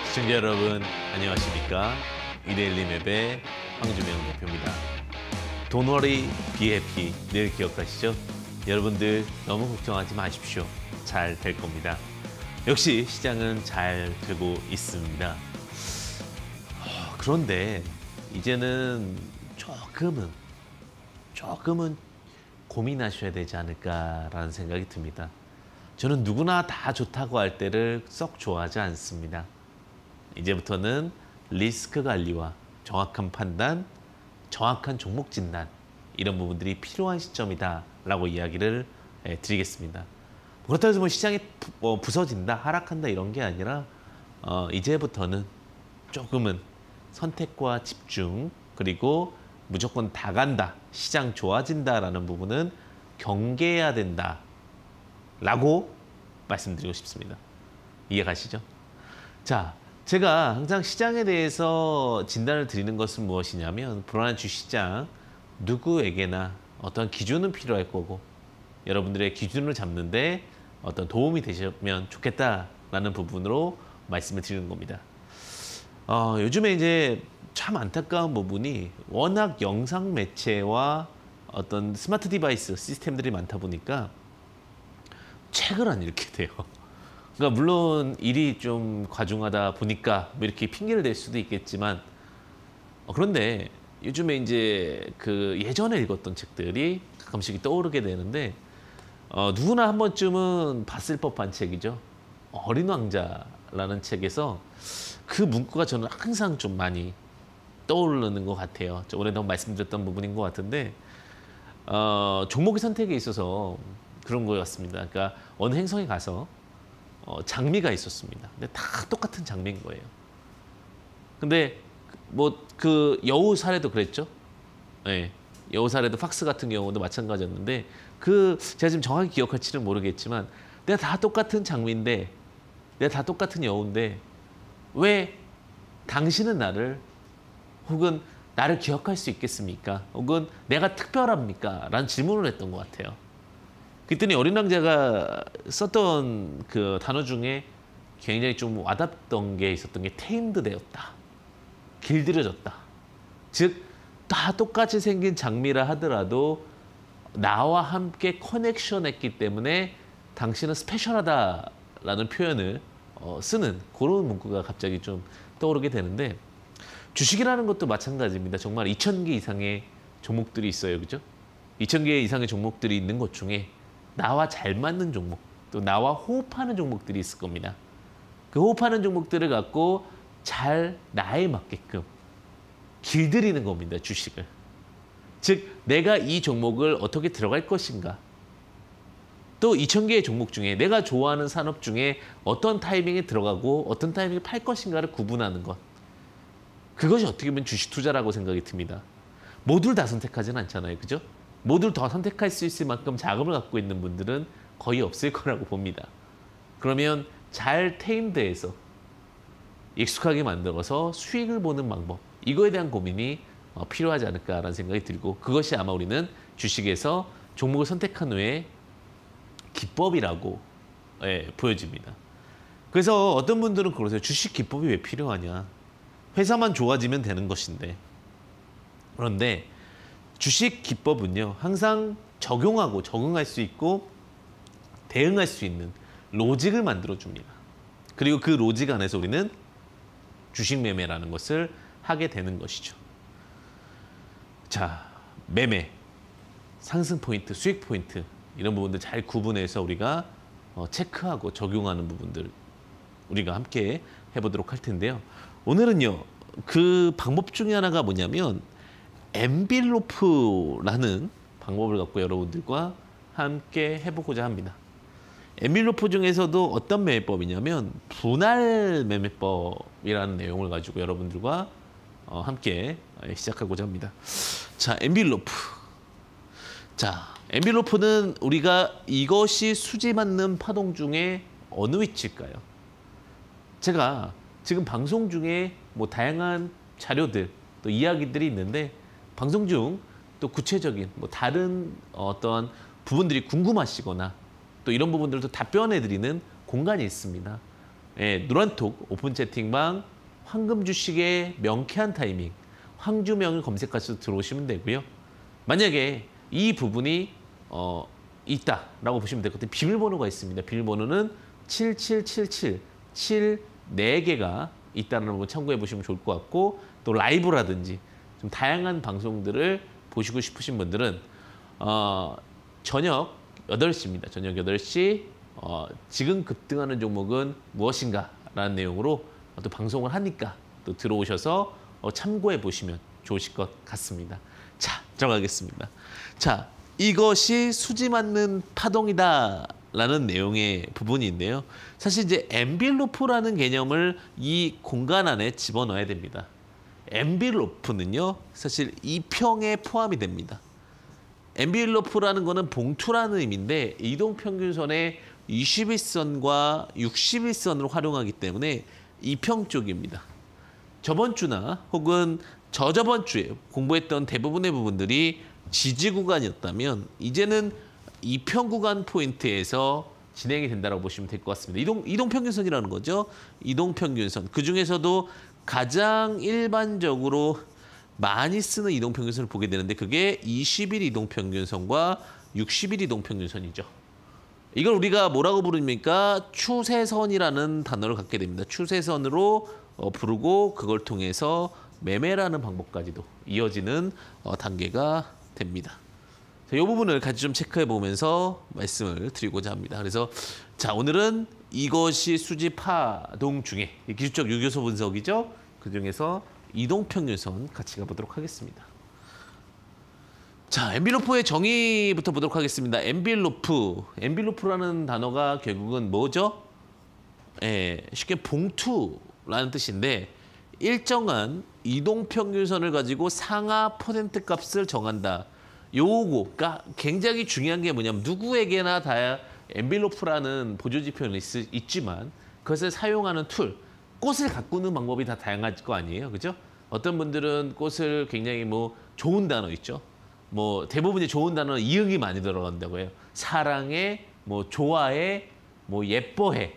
시청자 여러분 안녕하십니까? 이데일리맵의 황주명 대표입니다. Don't worry, be happy 늘 기억하시죠? 여러분들 너무 걱정하지 마십시오. 잘 될 겁니다. 역시 시장은 잘 되고 있습니다. 그런데 이제는 조금은 고민하셔야 되지 않을까라는 생각이 듭니다. 저는 누구나 다 좋다고 할 때를 썩 좋아하지 않습니다. 이제부터는 리스크 관리와 정확한 판단, 정확한 종목 진단 이런 부분들이 필요한 시점이다라고 이야기를 드리겠습니다. 그렇다고 해서 시장이 부서진다, 하락한다 이런 게 아니라 이제부터는 조금은 선택과 집중 그리고 무조건 다 간다, 시장 좋아진다라는 부분은 경계해야 된다라고 말씀드리고 싶습니다. 이해가시죠? 자, 제가 항상 시장에 대해서 진단을 드리는 것은 무엇이냐면 불안한 주시장 누구에게나 어떤 기준은 필요할 거고 여러분들의 기준을 잡는데 어떤 도움이 되시면 좋겠다라는 부분으로 말씀을 드리는 겁니다. 요즘에 이제 참 안타까운 부분이 워낙 영상 매체와 어떤 스마트 디바이스 시스템들이 많다 보니까 책을 안 읽게 돼요. 그러니까 물론 일이 좀 과중하다 보니까 뭐 이렇게 핑계를 댈 수도 있겠지만 그런데 요즘에 이제 그 예전에 읽었던 책들이 가끔씩 떠오르게 되는데 누구나 한 번쯤은 봤을 법한 책이죠. 어린 왕자라는 책에서 그 문구가 저는 항상 좀 많이 떠오르는 것 같아요. 저번에도 말씀드렸던 부분인 것 같은데 종목의 선택에 있어서 그런 거였습니다. 그러니까 어느 행성에 가서 장미가 있었습니다. 근데 다 똑같은 장미인 거예요. 근데 뭐 그 여우 사례도 그랬죠. 네, 여우 사례도 팍스 같은 경우도 마찬가지였는데 제가 지금 정확히 기억할지는 모르겠지만 내가 다 똑같은 장미인데 내가 다 똑같은 여우인데 왜 당신은 나를 혹은 나를 기억할 수 있겠습니까? 혹은 내가 특별합니까? 라는 질문을 했던 것 같아요. 그랬더니 어린 왕자가 썼던 그 단어 중에 굉장히 좀 와닿던 게 있었던 게 테임드 되었다. 길들여졌다. 즉, 다 똑같이 생긴 장미라 하더라도 나와 함께 커넥션했기 때문에 당신은 스페셜하다라는 표현을 쓰는 그런 문구가 갑자기 좀 떠오르게 되는데 주식이라는 것도 마찬가지입니다. 정말 2,000개 이상의 종목들이 있어요. 그죠? 2,000개 이상의 종목들이 있는 것 중에 나와 잘 맞는 종목, 또 나와 호흡하는 종목들이 있을 겁니다. 그 호흡하는 종목들을 갖고 잘 나에 맞게끔 길들이는 겁니다. 주식을. 즉, 내가 이 종목을 어떻게 들어갈 것인가. 또 2,000개의 종목 중에 내가 좋아하는 산업 중에 어떤 타이밍에 들어가고 어떤 타이밍에 팔 것인가를 구분하는 것. 그것이 어떻게 보면 주식 투자라고 생각이 듭니다. 모두를 다 선택하지는 않잖아요. 그죠? 모두를 더 선택할 수 있을 만큼 자금을 갖고 있는 분들은 거의 없을 거라고 봅니다. 그러면 잘 테임드해서 익숙하게 만들어서 수익을 보는 방법, 이거에 대한 고민이 필요하지 않을까라는 생각이 들고 그것이 아마 우리는 주식에서 종목을 선택한 후에 기법이라고 보여집니다. 그래서 어떤 분들은 그러세요. 주식 기법이 왜 필요하냐. 회사만 좋아지면 되는 것인데. 그런데 주식 기법은요. 항상 적용하고 적응할 수 있고 대응할 수 있는 로직을 만들어줍니다. 그리고 그 로직 안에서 우리는 주식 매매라는 것을 하게 되는 것이죠. 자, 매매, 상승 포인트, 수익 포인트 이런 부분들 잘 구분해서 우리가 체크하고 적용하는 부분들 우리가 함께 해보도록 할 텐데요. 오늘은요. 그 방법 중에 하나가 뭐냐면 엔빌로프라는 방법을 갖고 여러분들과 함께 해보고자 합니다. 엔빌로프 중에서도 어떤 매매법이냐면 분할 매매법이라는 내용을 가지고 여러분들과 함께 시작하고자 합니다. 자, 엔빌로프. 자, 엔빌로프는 우리가 이것이 수지맞는 파동 중에 어느 위치일까요? 제가 지금 방송 중에 뭐 다양한 자료들 또 이야기들이 있는데 방송 중 또 구체적인 뭐 다른 어떤 부분들이 궁금하시거나 또 이런 부분들도 답변해 드리는 공간이 있습니다. 예, 노란톡 오픈 채팅방 황금 주식의 명쾌한 타이밍 황주명을 검색하셔서 들어오시면 되고요. 만약에 이 부분이 있다라고 보시면 될 것 같아요. 비밀번호가 있습니다. 비밀번호는 7777 4개가 있다는 걸 참고해 보시면 좋을 것 같고 또 라이브라든지 좀 다양한 방송들을 보시고 싶으신 분들은 저녁 8시입니다. 저녁 8시 지금 급등하는 종목은 무엇인가 라는 내용으로 또 방송을 하니까 또 들어오셔서 참고해 보시면 좋으실 것 같습니다. 자, 들어가겠습니다. 자, 이것이 수지 맞는 파동이다 라는 내용의 부분인데요. 사실 이제 엔빌로프라는 개념을 이 공간 안에 집어넣어야 됩니다. 엔빌로프는요, 사실 이평에 포함이 됩니다. 엔빌로프라는 거는 봉투라는 의미인데 이동평균선의 21선과 61선을 활용하기 때문에 이평 쪽입니다. 저번 주나 혹은 저저번 주에 공부했던 대부분의 부분들이 지지 구간이었다면 이제는 이평 구간 포인트에서 진행이 된다고 보시면 될 것 같습니다. 이동평균선이라는 거죠. 이동평균선. 그중에서도 가장 일반적으로 많이 쓰는 이동평균선을 보게 되는데 그게 20일 이동평균선과 60일 이동평균선이죠. 이걸 우리가 뭐라고 부릅니까? 추세선이라는 단어를 갖게 됩니다. 추세선으로 부르고 그걸 통해서 매매라는 방법까지도 이어지는 단계가 됩니다. 이 부분을 같이 좀 체크해 보면서 말씀을 드리고자 합니다. 그래서 자, 오늘은 이것이 수지 파동 중에 기술적 유교소 분석이죠. 그중에서 이동평균선 같이 가보도록 하겠습니다. 자, 엔빌로프의 정의부터 보도록 하겠습니다. 엔빌로프라는 단어가 결국은 뭐죠? 쉽게 봉투라는 뜻인데 일정한 이동평균선을 가지고 상하 퍼센트 값을 정한다. 요거가 굉장히 중요한 게 뭐냐면 누구에게나 다 엔빌로프라는 보조지표는 있지만 그것을 사용하는 툴, 꽃을 가꾸는 방법이 다 다양할 거 아니에요, 그죠? 어떤 분들은 꽃을 굉장히 좋은 단어 있죠. 대부분이 좋은 단어는 이응이 많이 들어간다고 해요. 사랑해, 좋아해, 예뻐해.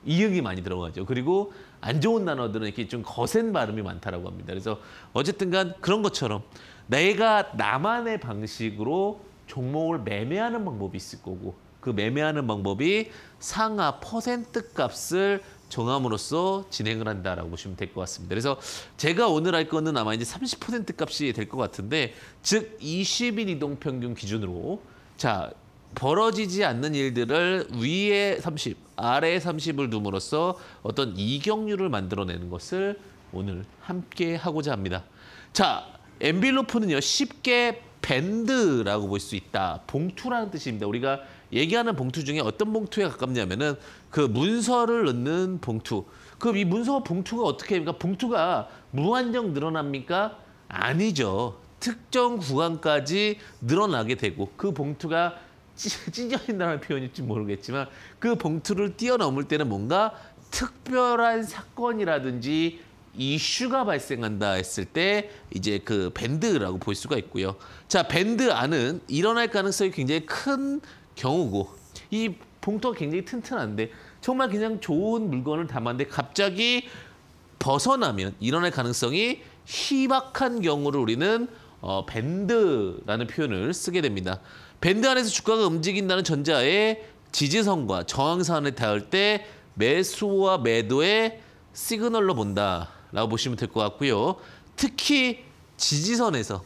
이응이 많이 들어가죠. 그리고 안 좋은 단어들은 이렇게 좀 거센 발음이 많다라고 합니다. 그래서 어쨌든 간 그런 것처럼 내가 나만의 방식으로 종목을 매매하는 방법이 있을 거고 그 매매하는 방법이 상하 퍼센트 값을 정함으로써 진행을 한다라고 보시면 될 것 같습니다. 그래서 제가 오늘 할 거는 아마 이제 30% 값이 될 것 같은데 즉 20일 이동평균 기준으로 자 벌어지지 않는 일들을 위에 30, 아래에 30을 둠으로써 어떤 이격률을 만들어내는 것을 오늘 함께 하고자 합니다. 자, 엔빌로프는요. 쉽게 밴드라고 볼 수 있다. 봉투라는 뜻입니다. 우리가 얘기하는 봉투 중에 어떤 봉투에 가깝냐면은 그 문서를 넣는 봉투. 그럼 이 문서 봉투가 어떻게 됩니까? 봉투가 무한정 늘어납니까? 아니죠. 특정 구간까지 늘어나게 되고 그 봉투가 찢어진다는 표현일지 모르겠지만 그 봉투를 뛰어넘을 때는 뭔가 특별한 사건이라든지 이슈가 발생한다 했을 때 이제 그 밴드라고 볼 수가 있고요. 자, 밴드 안은 일어날 가능성이 굉장히 큰 경우고 이 봉투가 굉장히 튼튼한데 정말 그냥 좋은 물건을 담았는데 갑자기 벗어나면 일어날 가능성이 희박한 경우를 우리는 밴드라는 표현을 쓰게 됩니다. 밴드 안에서 주가가 움직인다는 전자의 지지선과 저항선에 닿을 때 매수와 매도의 시그널로 본다라고 보시면 될 것 같고요. 특히 지지선에서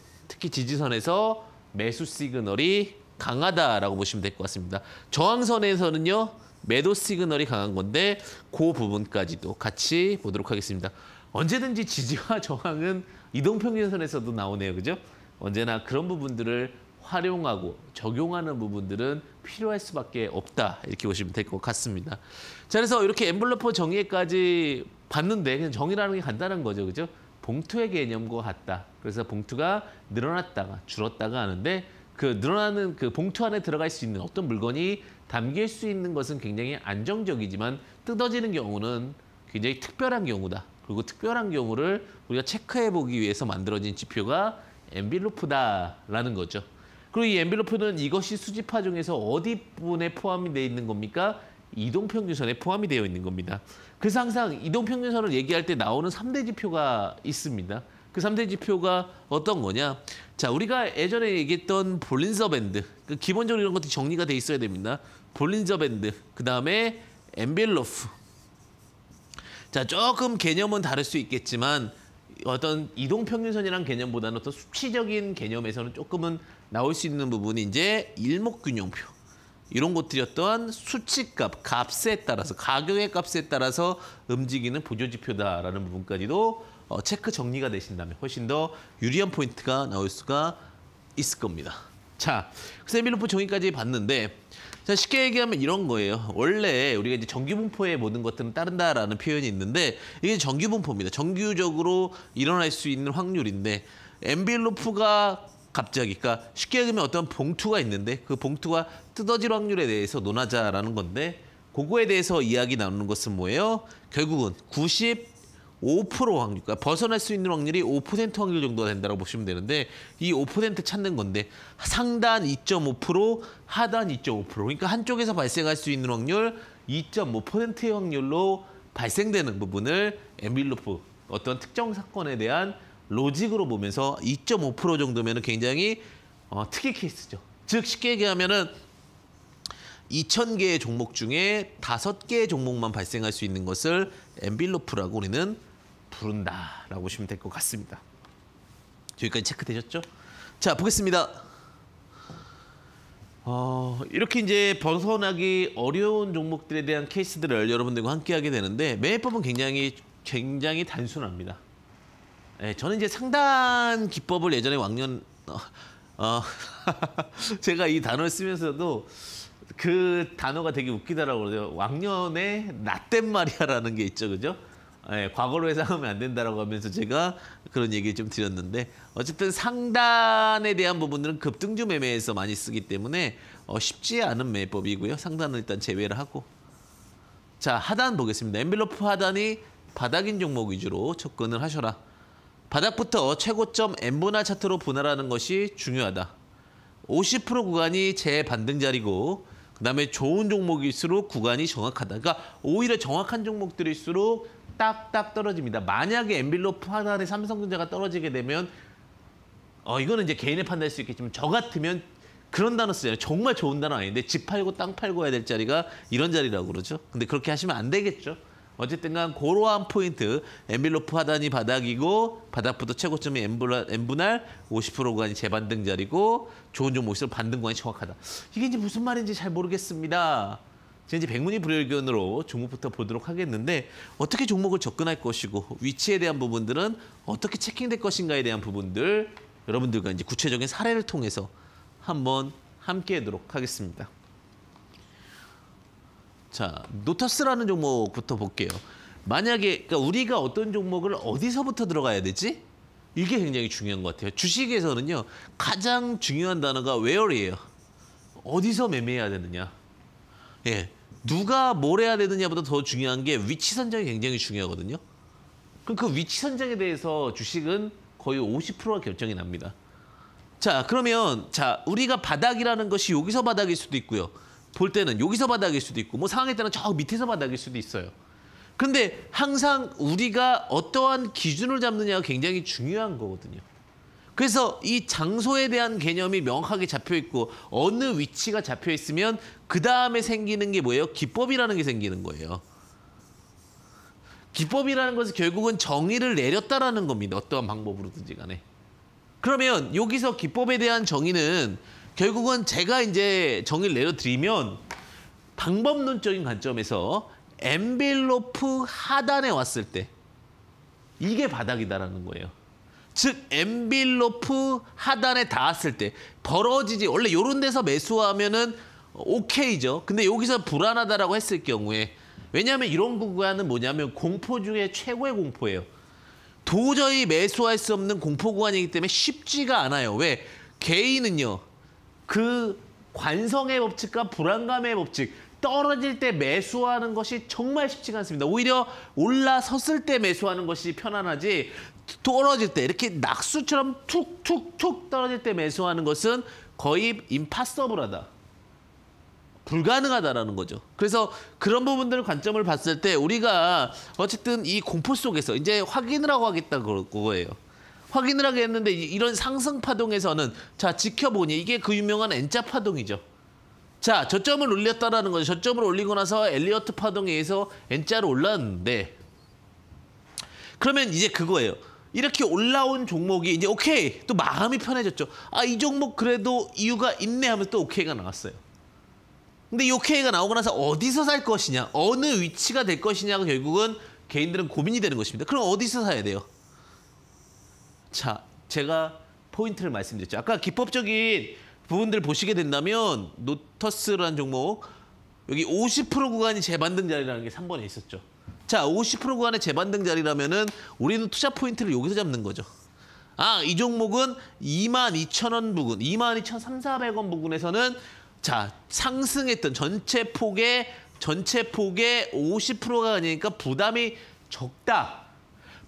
매수 시그널이 강하다라고 보시면 될 것 같습니다. 저항선에서는요. 매도 시그널이 강한 건데 그 부분까지도 같이 보도록 하겠습니다. 언제든지 지지와 저항은 이동평균선에서도 나오네요. 그죠? 언제나 그런 부분들을 활용하고 적용하는 부분들은 필요할 수밖에 없다. 이렇게 보시면 될 것 같습니다. 자, 그래서 이렇게 엔블러프 정의까지 봤는데 그냥 정의라는 게 간단한 거죠. 그죠? 봉투의 개념과 같다. 그래서 봉투가 늘어났다가 줄었다가 하는데 그 늘어나는 그 봉투 안에 들어갈 수 있는 어떤 물건이 담길 수 있는 것은 굉장히 안정적이지만 뜯어지는 경우는 굉장히 특별한 경우다. 그리고 특별한 경우를 우리가 체크해 보기 위해서 만들어진 지표가 엔빌로프다라는 거죠. 그리고 이 엔빌로프는 이것이 수지파 중에서 어디 부분에 포함이 되어 있는 겁니까? 이동평균선에 포함이 되어 있는 겁니다. 그래서 항상 이동평균선을 얘기할 때 나오는 3대 지표가 있습니다. 그 3대 지표가 어떤 거냐? 자, 우리가 예전에 얘기했던 볼린저 밴드. 기본적으로 이런 것들이 정리가 돼 있어야 됩니다. 볼린저 밴드. 그다음에 엔벨로프. 자, 조금 개념은 다를 수 있겠지만 어떤 이동평균선이라는 개념보다는 어떤 수치적인 개념에서는 조금은 나올 수 있는 부분이 이제 일목균형표. 이런 것들이 어떠한 수치값, 값에 따라서, 가격의 값에 따라서 움직이는 보조지표다라는 부분까지도 체크 정리가 되신다면 훨씬 더 유리한 포인트가 나올 수가 있을 겁니다. 자, 그래서 엔벨로프 정의까지 봤는데, 자, 쉽게 얘기하면 이런 거예요. 원래 우리가 이제 정규분포의 모든 것들은 따른다라는 표현이 있는데, 이게 정규분포입니다. 정규적으로 일어날 수 있는 확률인데, 엔벨로프가 갑자기, 그러니까 쉽게 얘기하면 어떤 봉투가 있는데 그 봉투가 뜯어질 확률에 대해서 논하자라는 건데, 그거에 대해서 이야기 나누는 것은 뭐예요? 결국은 95% 확률, 그러니까 벗어날 수 있는 확률이 5% 확률 정도가 된다고 보시면 되는데, 이 5% 찾는 건데 상단 2.5%, 하단 2.5%, 그러니까 한쪽에서 발생할 수 있는 확률 2.5%의 확률로 발생되는 부분을 엔벨로프, 어떤 특정 사건에 대한 로직으로 보면서 2.5% 정도면 굉장히 특이 케이스죠. 즉 쉽게 얘기하면은 2,000개의 종목 중에 5개의 종목만 발생할 수 있는 것을 엔벨로프라고 우리는 부른다라고 보시면 될 것 같습니다. 여기까지 체크되셨죠? 자, 보겠습니다. 이렇게 이제 벗어나기 어려운 종목들에 대한 케이스들을 여러분들과 함께하게 되는데, 매매법은 굉장히 단순합니다. 네, 저는 이제 상단 기법을 예전에 제가 이 단어를 쓰면서도 그 단어가 되게 웃기다라고 그러죠. 왕년에 나댄 말이야라는 게 있죠, 그죠? 네, 과거로 해석하면 안 된다라고 하면서 제가 그런 얘기 좀 드렸는데, 어쨌든 상단에 대한 부분들은 급등주 매매에서 많이 쓰기 때문에 쉽지 않은 매매법이고요. 상단은 일단 제외를 하고, 자, 하단 보겠습니다. 엔벨로프 하단이 바닥인 종목 위주로 접근을 하셔라. 바닥부터 최고점 N분할 차트로 분할하는 것이 중요하다. 50% 구간이 재반등 자리고, 그다음에 좋은 종목일수록 구간이 정확하다. 그러니까 오히려 정확한 종목들일수록 딱딱 떨어집니다. 만약에 엔벨로프 하단에 삼성전자가 떨어지게 되면 이거는 이제 개인의 판단일 수 있겠지만, 저 같으면 그런 단어 쓰잖아요. 정말 좋은 단어 아닌데 집 팔고 땅 팔고 해야 될 자리가 이런 자리라고 그러죠. 근데 그렇게 하시면 안 되겠죠. 어쨌든 간 그러한 포인트, 엔벨로프 하단이 바닥이고 바닥부터 최고점이 N분할 50% 구간이 재반등 자리고 좋은 종목일수록 반등 구간이 정확하다. 이게 이제 무슨 말인지 잘 모르겠습니다. 제가 이제 백문이불여일견으로 종목부터 보도록 하겠는데, 어떻게 종목을 접근할 것이고 위치에 대한 부분들은 어떻게 체킹될 것인가에 대한 부분들 여러분들과 이제 구체적인 사례를 통해서 한번 함께 하도록 하겠습니다. 자, 노터스라는 종목부터 볼게요. 만약에 그러니까 우리가 어떤 종목을 어디서부터 들어가야 되지? 이게 굉장히 중요한 것 같아요. 주식에서는요, 가장 중요한 단어가 where이에요. 어디서 매매해야 되느냐. 예, 누가 뭘 해야 되느냐보다 더 중요한 게 위치 선정이 굉장히 중요하거든요. 그럼 그 위치 선정에 대해서 주식은 거의 50%가 결정이 납니다. 자, 그러면 우리가 바닥이라는 것이 여기서 바닥일 수도 있고요. 볼 때는 여기서 바닥일 수도 있고, 뭐 상황에 따라 저 밑에서 바닥일 수도 있어요. 그런데 항상 우리가 어떠한 기준을 잡느냐가 굉장히 중요한 거거든요. 그래서 이 장소에 대한 개념이 명확하게 잡혀 있고 어느 위치가 잡혀 있으면 그 다음에 생기는 게 뭐예요? 기법이라는 게 생기는 거예요. 기법이라는 것은 결국은 정의를 내렸다라는 겁니다. 어떠한 방법으로든지 간에. 그러면 여기서 기법에 대한 정의는 결국은 제가 이제 정의를 내려드리면 방법론적인 관점에서 엔벨로프 하단에 왔을 때 이게 바닥이다라는 거예요. 즉 엔벨로프 하단에 닿았을 때 벌어지지, 원래 이런 데서 매수하면은 오케이죠. 근데 여기서 불안하다라고 했을 경우에, 왜냐하면 이런 구간은 뭐냐면 공포 중에 최고의 공포예요. 도저히 매수할 수 없는 공포 구간이기 때문에 쉽지가 않아요. 왜? 개인은요, 그 관성의 법칙과 불안감의 법칙, 떨어질 때 매수하는 것이 정말 쉽지가 않습니다. 오히려 올라섰을 때 매수하는 것이 편안하지, 떨어질 때 이렇게 낙수처럼 툭툭툭 떨어질 때 매수하는 것은 거의 임파서블하다. 불가능하다라는 거죠. 그래서 그런 부분들 관점을 봤을 때 우리가 어쨌든 이 공포 속에서 이제 확인을 하고 하겠다 그거예요. 확인을 하겠는데 이런 상승 파동에서는 자 지켜보니 이게 그 유명한 N자 파동이죠. 자 저점을 올렸다라는 거죠. 저점을 올리고 나서 엘리어트 파동에 의해서 N자로 올랐는데 그러면 이제 그거예요. 이렇게 올라온 종목이 이제 오케이 또 마음이 편해졌죠. 아 이 종목 그래도 이유가 있네 하면서 또 오케이가 나왔어요. 근데 이 오케이가 나오고 나서 어디서 살 것이냐, 어느 위치가 될 것이냐가 결국은 개인들은 고민이 되는 것입니다. 그럼 어디서 사야 돼요? 자, 제가 포인트를 말씀드렸죠. 아까 기법적인 부분들 보시게 된다면 노터스라는 종목 여기 50% 구간이 재반등 자리라는 게 3번에 있었죠. 자, 50% 구간의 재반등 자리라면은 우리는 투자 포인트를 여기서 잡는 거죠. 아, 이 종목은 22,000원 부근, 22,300~400원 부근에서는 자, 상승했던 전체 폭의 50%가 아니니까 부담이 적다.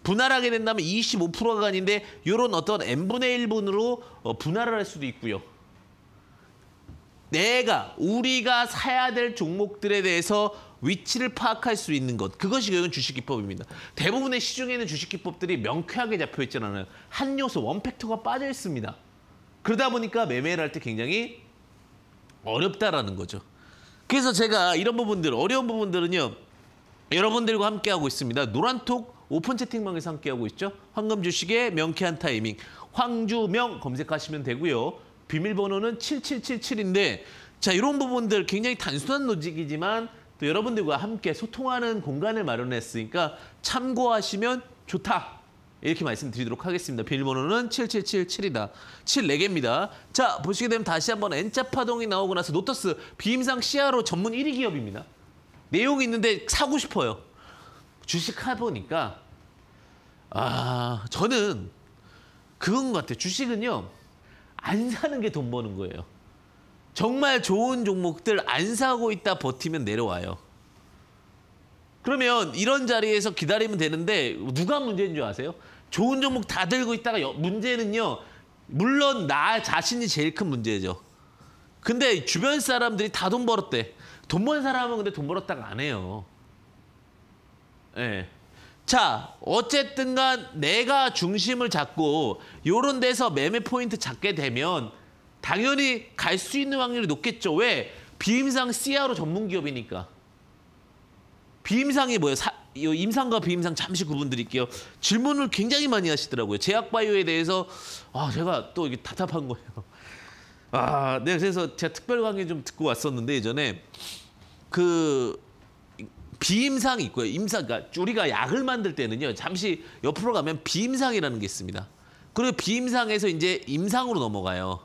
분할하게 된다면 25%가 아닌데 이런 어떤 n분의 1분으로 분할을 할 수도 있고요. 우리가 사야 될 종목들에 대해서 위치를 파악할 수 있는 것. 그것이 결국은 주식기법입니다. 대부분의 시중에 있는 주식기법들이 명쾌하게 잡혀있잖아요. 한 요소, 원팩터가 빠져 있습니다. 그러다 보니까 매매를 할 때 굉장히 어렵다라는 거죠. 그래서 제가 이런 부분들, 어려운 부분들은요. 여러분들과 함께하고 있습니다. 노란톡 오픈 채팅방에서 함께하고 있죠. 황금 주식의 명쾌한 타이밍. 황주명 검색하시면 되고요. 비밀번호는 7777인데 자 이런 부분들 굉장히 단순한 로직이지만 또 여러분들과 함께 소통하는 공간을 마련했으니까 참고하시면 좋다. 이렇게 말씀드리도록 하겠습니다. 비밀번호는 7777이다. 7 4개입니다. 자, 보시게 되면 다시 한번 N자 파동이 나오고 나서 노터스 비임상 CRO 전문 1위 기업입니다. 내용이 있는데 사고 싶어요. 주식 해보니까 저는 그건 것 같아요. 주식은요. 안 사는 게 돈 버는 거예요. 정말 좋은 종목들 안 사고 있다 버티면 내려와요. 그러면 이런 자리에서 기다리면 되는데 누가 문제인 줄 아세요? 좋은 종목 다 들고 있다가 문제는요. 물론 나 자신이 제일 큰 문제죠. 근데 주변 사람들이 다 돈 벌었대. 돈 버는 사람은 근데 돈 벌었다가 안 해요. 네. 자, 어쨌든 간 내가 중심을 잡고 요런 데서 매매 포인트 잡게 되면 당연히 갈 수 있는 확률이 높겠죠. 왜? 비임상 CRO 전문 기업이니까. 비임상이 뭐예요? 임상과 비임상 잠시 구분 드릴게요. 질문을 굉장히 많이 하시더라고요. 제약바이오에 대해서 제가 또 이게 답답한 거예요. 네, 그래서 제가 특별 강의 좀 듣고 왔었는데 예전에 그 비임상이 있고요. 그러니까 우리가 약을 만들 때는요. 잠시 옆으로 가면 비임상이라는 게 있습니다. 그리고 비임상에서 이제 임상으로 넘어가요.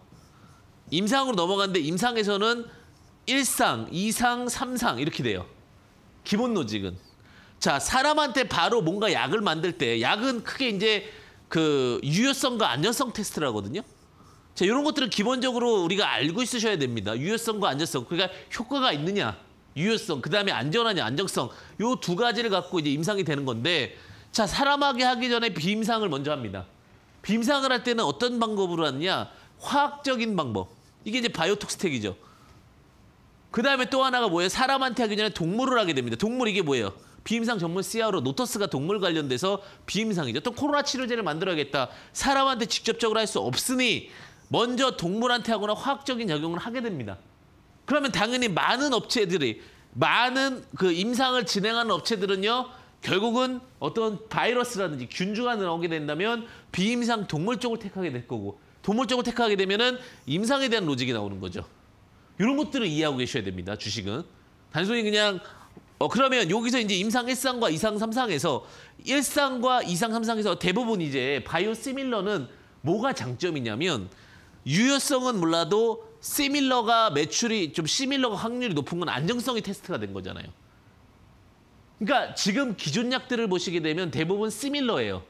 임상으로 넘어가는데 임상에서는 1상, 2상, 3상 이렇게 돼요. 기본 로직은. 자, 사람한테 바로 뭔가 약을 만들 때 약은 크게 이제 그 유효성과 안전성 테스트를 하거든요. 자, 이런 것들은 기본적으로 우리가 알고 있으셔야 됩니다. 유효성과 안전성. 그러니까 효과가 있느냐, 유효성, 그다음에 안전하냐, 안정성. 요 두 가지를 갖고 이제 임상이 되는 건데 자, 사람하게 하기 전에 비임상을 먼저 합니다. 비임상을 할 때는 어떤 방법으로 하느냐? 화학적인 방법. 이게 이제 바이오톡스텍이죠. 그다음에 또 하나가 뭐예요? 사람한테 하기 전에 동물을 하게 됩니다. 동물 이게 뭐예요? 비임상 전문 CRO 노터스가 동물 관련돼서 비임상이죠. 또 코로나 치료제를 만들어야겠다. 사람한테 직접적으로 할 수 없으니 먼저 동물한테 하거나 화학적인 작용을 하게 됩니다. 그러면 당연히 많은 업체들이 많은 그 임상을 진행하는 업체들은요. 결국은 어떤 바이러스라든지 균주가 나오게 된다면 비임상 동물 쪽을 택하게 될 거고 동물 쪽을 택하게 되면은 임상에 대한 로직이 나오는 거죠. 이런 것들을 이해하고 계셔야 됩니다. 주식은. 단순히 그냥 그러면 여기서 이제 임상 1상과 2상, 3상에서 1상과 2상, 3상에서 대부분 이제 바이오 시밀러는 뭐가 장점이냐면 유효성은 몰라도 시밀러가 매출이 좀 시밀러가 확률이 높은 건 안정성이 테스트가 된 거잖아요. 그러니까 지금 기존 약들을 보시게 되면 대부분 시밀러예요.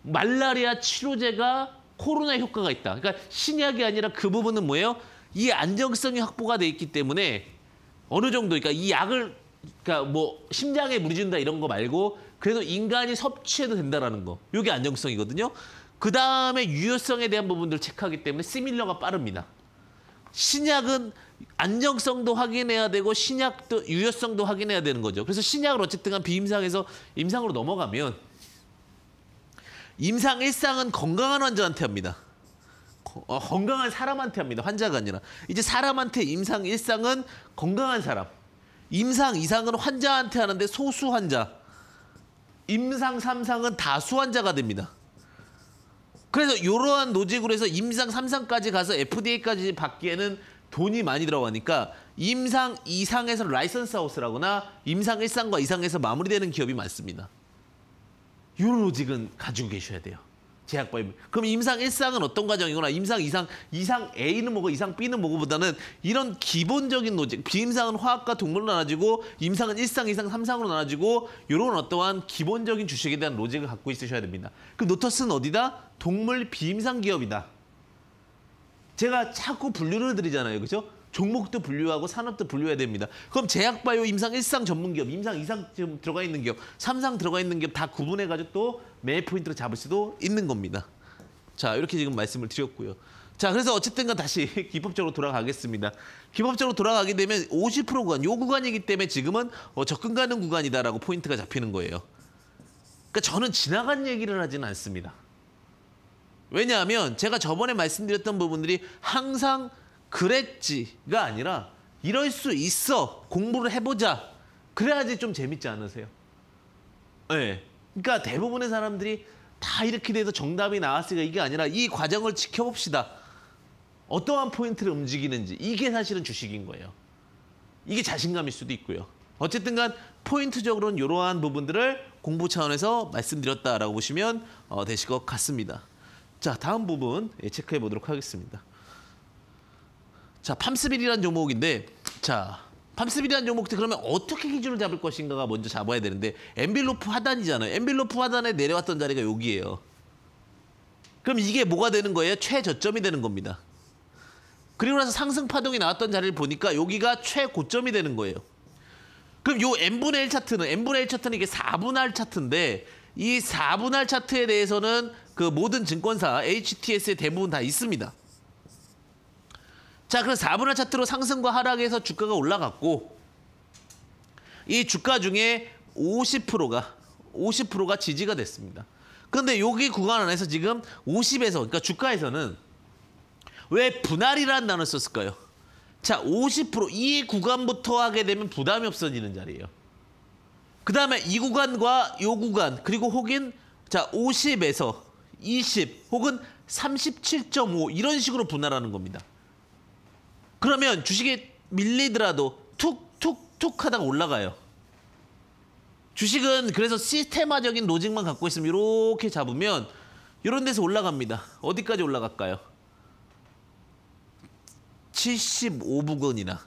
말라리아 치료제가 코로나 효과가 있다. 그러니까 신약이 아니라 그 부분은 뭐예요? 이 안정성이 확보가 돼 있기 때문에 어느 정도 그러니까 이 약을 그러니까 뭐 심장에 무리 준다 이런 거 말고 그래도 인간이 섭취해도 된다라는 거. 이게 안정성이거든요. 그다음에 유효성에 대한 부분들을 체크하기 때문에 시밀러가 빠릅니다. 신약은 안정성도 확인해야 되고 신약도 유효성도 확인해야 되는 거죠. 그래서 신약을 어쨌든 간 비임상에서 임상으로 넘어가면 임상 1상은 건강한 환자한테 합니다. 건강한 사람한테 합니다. 환자가 아니라. 이제 사람한테 임상 1상은 건강한 사람. 임상 2상은 환자한테 하는데 소수 환자. 임상 3상은 다수 환자가 됩니다. 그래서 이러한 로직으로 해서 임상 3상까지 가서 FDA까지 받기에는 돈이 많이 들어가니까 임상 2상에서 라이선스 하우스라거나 임상 1상과 2상에서 마무리되는 기업이 많습니다. 이런 로직은 가지고 계셔야 돼요. 제약바이오. 그럼 임상 1상은 어떤 과정이거나 임상 2상, 이상 A는 뭐고 이상 B는 뭐고보다는 이런 기본적인 로직. 비임상은 화학과 동물로 나눠지고 임상은 1상, 2상, 3상으로 나눠지고 이런 어떠한 기본적인 주식에 대한 로직을 갖고 있으셔야 됩니다. 그럼 노터스는 어디다? 동물 비임상 기업이다. 제가 자꾸 분류를 드리잖아요. 그죠? 종목도 분류하고 산업도 분류해야 됩니다. 그럼 제약바이오 임상 1상 전문기업, 임상 2상 지금 들어가 있는 기업, 3상 들어가 있는 기업 다 구분해가지고 또 매 포인트로 잡을 수도 있는 겁니다. 자, 이렇게 지금 말씀을 드렸고요. 자, 그래서 어쨌든 간 다시 기법적으로 돌아가겠습니다. 기법적으로 돌아가게 되면 50% 구간, 요 구간이기 때문에 지금은 접근 가능 구간이다라고 포인트가 잡히는 거예요. 그러니까 저는 지나간 얘기를 하지는 않습니다. 왜냐하면 제가 저번에 말씀드렸던 부분들이 항상 그랬지가 아니라 이럴 수 있어. 공부를 해보자. 그래야지 좀 재밌지 않으세요? 네. 그러니까 대부분의 사람들이 다 이렇게 돼서 정답이 나왔으니까 이게 아니라 이 과정을 지켜봅시다. 어떠한 포인트를 움직이는지. 이게 사실은 주식인 거예요. 이게 자신감일 수도 있고요. 어쨌든 간 포인트적으로는 이러한 부분들을 공부 차원에서 말씀드렸다라고 보시면 되실 것 같습니다. 자, 다음 부분 체크해 보도록 하겠습니다. 자, 팜스빌이라는 종목인데, 자, 팜스빌이라는 종목도 그러면 어떻게 기준을 잡을 것인가가 먼저 잡아야 되는데, 엔빌로프 하단이잖아요. 엔빌로프 하단에 내려왔던 자리가 여기예요. 그럼 이게 뭐가 되는 거예요? 최저점이 되는 겁니다. 그리고 나서 상승 파동이 나왔던 자리를 보니까 여기가 최고점이 되는 거예요. 그럼 요 n분의 1 차트는, n분의 1 차트는 이게 4분할 차트인데, 이 4분할 차트에 대해서는 그 모든 증권사 HTS에 대부분 다 있습니다. 자, 그래서 4분할 차트로 상승과 하락에서 주가가 올라갔고 이 주가 중에 50%가 지지가 됐습니다. 그런데 여기 구간 안에서 지금 50에서, 그러니까 주가에서는 왜 분할이라는 단어를 썼을까요? 자, 50% 이 구간부터 하게 되면 부담이 없어지는 자리예요. 그 다음에 이 구간과 이 구간, 그리고 혹은 자 50에서 20 혹은 37.5 이런 식으로 분할하는 겁니다. 그러면 주식이 밀리더라도 툭툭툭 하다가 올라가요. 주식은 그래서 시스테마적인 로직만 갖고 있으면 이렇게 잡으면 이런 데서 올라갑니다. 어디까지 올라갈까요? 75부근이나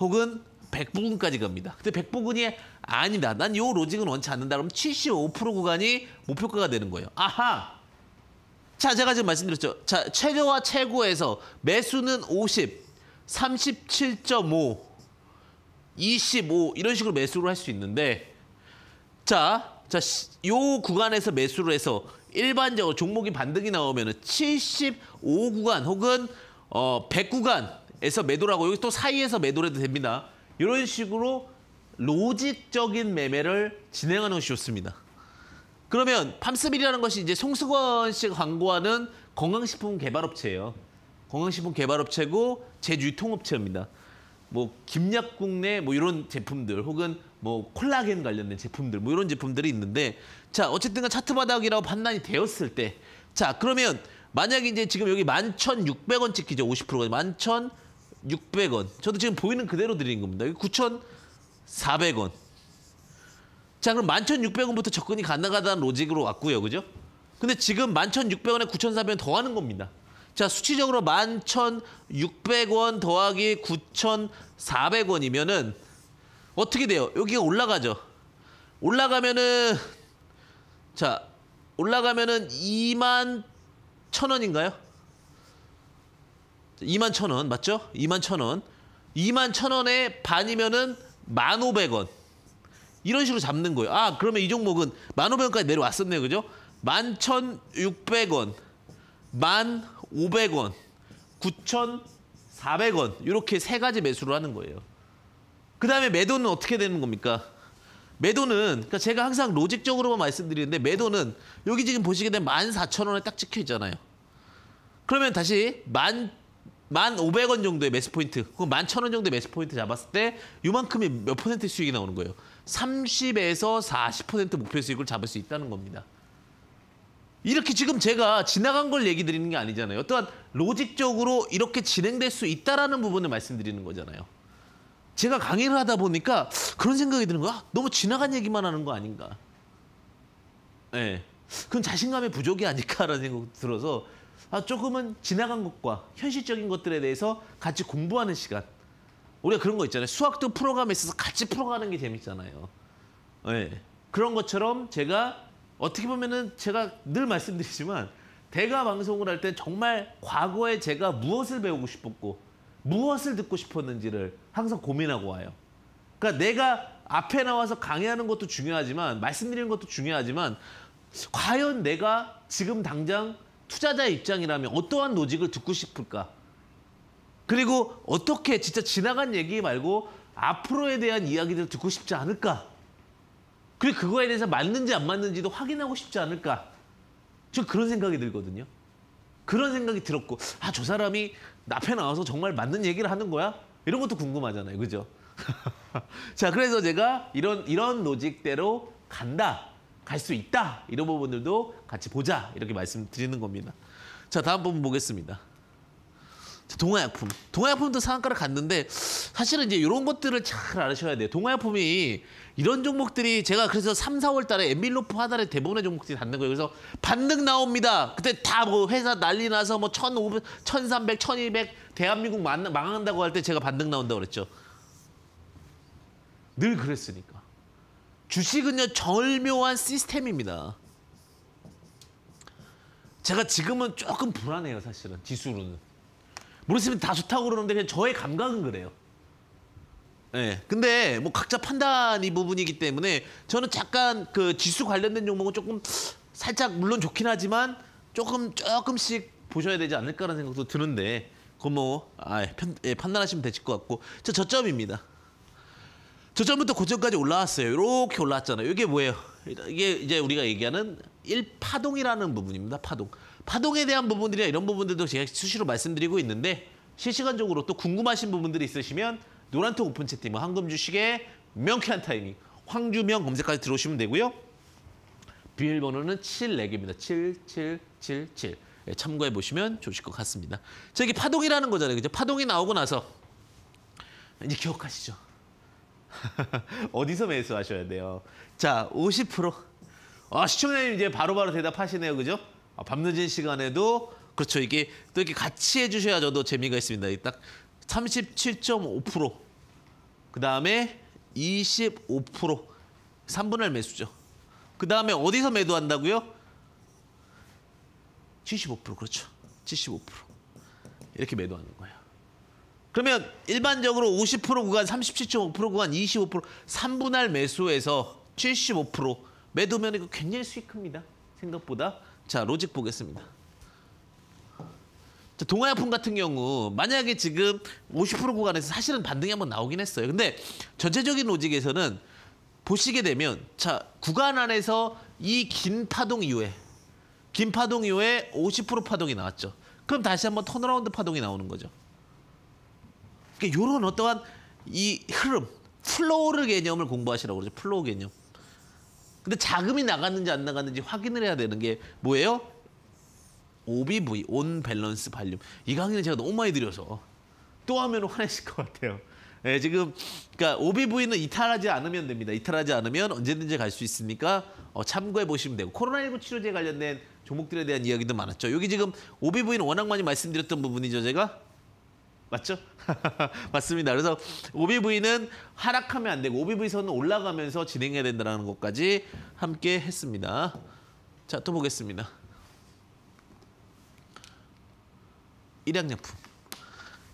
혹은 100부근까지 갑니다. 근데 100부근이 아니다. 난 이 로직은 원치 않는다. 그러면 75% 구간이 목표가가 되는 거예요. 아하! 자, 제가 지금 말씀드렸죠. 자, 최저와 최고에서 매수는 50, 37.5, 25 이런 식으로 매수를 할 수 있는데 요 구간에서 매수를 해서 일반적으로 종목이 반등이 나오면 75 구간 혹은 100 구간에서 매도를 하고 여기 또 사이에서 매도를 해도 됩니다. 이런 식으로 로직적인 매매를 진행하는 것이 좋습니다. 그러면 팜스빌이라는 것이 이제 송승헌 씨가 광고하는 건강식품 개발업체예요. 건강식품 개발업체고 제유통업체입니다. 뭐 김약국내 뭐 이런 제품들 혹은 뭐 콜라겐 관련된 제품들 뭐 이런 제품들이 있는데 자 어쨌든 차트 바닥이라고 판단이 되었을 때 자 그러면 만약에 이제 지금 여기 11,600원 찍히죠. 50%가 11,600원. 저도 지금 보이는 그대로 드리는 겁니다. 여기 9,400원. 자 그럼 11,600원부터 접근이 가능하다는 로직으로 왔고요. 그죠? 근데 지금 11,600원에 9,400원 더하는 겁니다. 자 수치적으로 11,600원 더하기 9,400원이면은 어떻게 돼요? 여기가 올라가죠. 올라가면은 21,000원인가요? 21,000원 맞죠? 21,000원. 21,000원에 반이면은 1,500원. 이런 식으로 잡는 거예요. 아 그러면 이 종목은 1,500원까지 내려왔었네요. 그죠? 11,600원, 1,500원, 9,400원. 400원 이렇게 세 가지 매수를 하는 거예요. 그 다음에 매도는 어떻게 되는 겁니까? 매도는 그러니까 제가 항상 로직적으로만 말씀드리는데 매도는 여기 지금 보시게 되면 14,000원에 딱 찍혀 있잖아요. 그러면 다시 1,500원 정도의 매수 포인트, 11,000원 정도의 매수 포인트 잡았을 때 이만큼이 몇 퍼센트 수익이 나오는 거예요. 30에서 40% 목표 수익을 잡을 수 있다는 겁니다. 이렇게 지금 제가 지나간 걸 얘기 드리는 게 아니잖아요. 어떠한 로직적으로 이렇게 진행될 수 있다라는 부분을 말씀드리는 거잖아요. 제가 강의를 하다 보니까 그런 생각이 드는 거야. 너무 지나간 얘기만 하는 거 아닌가. 네. 그건 자신감의 부족이 아닐까라는 생각이 들어서 조금은 지나간 것과 현실적인 것들에 대해서 같이 공부하는 시간. 우리가 그런 거 있잖아요. 수학도 풀어감에 있어서 같이 풀어가는 게 재밌잖아요. 네. 그런 것처럼 제가 어떻게 보면은 제가 늘 말씀드리지만 대가 방송을 할 때 정말 과거에 제가 무엇을 배우고 싶었고 무엇을 듣고 싶었는지를 항상 고민하고 와요. 그러니까 내가 앞에 나와서 강의하는 것도 중요하지만 말씀드리는 것도 중요하지만 과연 내가 지금 당장 투자자의 입장이라면 어떠한 로직을 듣고 싶을까? 그리고 어떻게 진짜 지나간 얘기 말고 앞으로에 대한 이야기들을 듣고 싶지 않을까? 그리고 그거에 대해서 맞는지 안 맞는지도 확인하고 싶지 않을까? 저 그런 생각이 들거든요. 그런 생각이 들었고 저 사람이 앞에 나와서 정말 맞는 얘기를 하는 거야? 이런 것도 궁금하잖아요. 그죠? 자, 그래서 제가 이런 로직대로 간다. 갈 수 있다. 이런 부분들도 같이 보자. 이렇게 말씀드리는 겁니다. 자, 다음 부분 보겠습니다. 동화약품. 동화약품도 상한가를 갔는데 사실은 이제 이런 것들을 잘 알으셔야 돼요. 동화약품이 이런 종목들이 제가 그래서 3, 4월 달에 엔빌로프 하단에 대부분의 종목들이 닿는 거예요. 그래서 반등 나옵니다. 그때 다 뭐 회사 난리 나서 뭐 1,500, 1,300, 1,200 대한민국 망한다고 할 때 제가 반등 나온다고 그랬죠. 늘 그랬으니까. 주식은요 절묘한 시스템입니다. 제가 지금은 조금 불안해요. 사실은 지수로는. 모르겠으면 다 좋다고 그러는데 그냥 저의 감각은 그래요. 네. 근데 뭐 각자 판단 이 부분이기 때문에 저는 잠깐 그 지수 관련된 종목은 조금 살짝 물론 좋긴 하지만 조금씩 보셔야 되지 않을까라는 생각도 드는데 그건 뭐 판단하시면 되실 것 같고 저점입니다. 저점부터 고점까지 올라왔어요. 이렇게 올라왔잖아요. 이게 뭐예요? 이게 이제 우리가 얘기하는 1파동이라는 부분입니다. 파동에 대한 부분들이나 이런 부분들도 제가 수시로 말씀드리고 있는데 실시간적으로 또 궁금하신 부분들이 있으시면 노란톡 오픈 채팅, 황금 주식의 명쾌한 타이밍, 황주명 검색까지 들어오시면 되고요. 비밀번호는 74개입니다. 7777. 참고해 보시면 좋으실 것 같습니다. 자, 이게 파동이라는 거잖아요. 그죠? 파동이 나오고 나서 이제 기억하시죠? 어디서 매수하셔야 돼요? 자, 50%. 시청자님 이제 바로바로 대답하시네요. 그죠? 밤늦은 시간에도 그렇죠. 이게 또 이렇게 같이 해주셔야 저도 재미가 있습니다. 딱 37.5%. 그 다음에 25%. 3분할 매수죠. 그 다음에 어디서 매도한다고요? 75%. 그렇죠. 75%. 이렇게 매도하는 거예요. 그러면 일반적으로 50% 구간, 37.5% 구간, 25% 3분할 매수에서 75% 매도면 이거 굉장히 수익 큽니다. 생각보다. 자, 로직 보겠습니다. 자, 동화약품 같은 경우 만약에 지금 50% 구간에서 사실은 반등이 한번 나오긴 했어요. 근데 전체적인 로직에서는 보시게 되면 자, 구간 안에서 이 긴 파동 이후에 50% 파동이 나왔죠. 그럼 다시 한번 턴어라운드 파동이 나오는 거죠. 그러니까 이런 어떠한 이 흐름, 플로우 개념을 공부하시라고 그러죠. 플로우 개념. 근데 자금이 나갔는지 안 나갔는지 확인을 해야 되는 게 뭐예요? OBV, 온 밸런스 발륨. 이 강의는 제가 너무 많이 드려서 또 하면 화내실 것 같아요. 네, 지금 그러니까 OBV는 이탈하지 않으면 됩니다. 이탈하지 않으면 언제든지 갈 수 있으니까 참고해 보시면 되고 코로나19 치료제 관련된 종목들에 대한 이야기도 많았죠. 여기 지금 OBV는 워낙 많이 말씀드렸던 부분이죠, 제가. 맞죠? 맞습니다. 그래서 OBV는 하락하면 안 되고 OBV선은 올라가면서 진행해야 된다는 것까지 함께 했습니다. 자, 또 보겠습니다. 일양약품.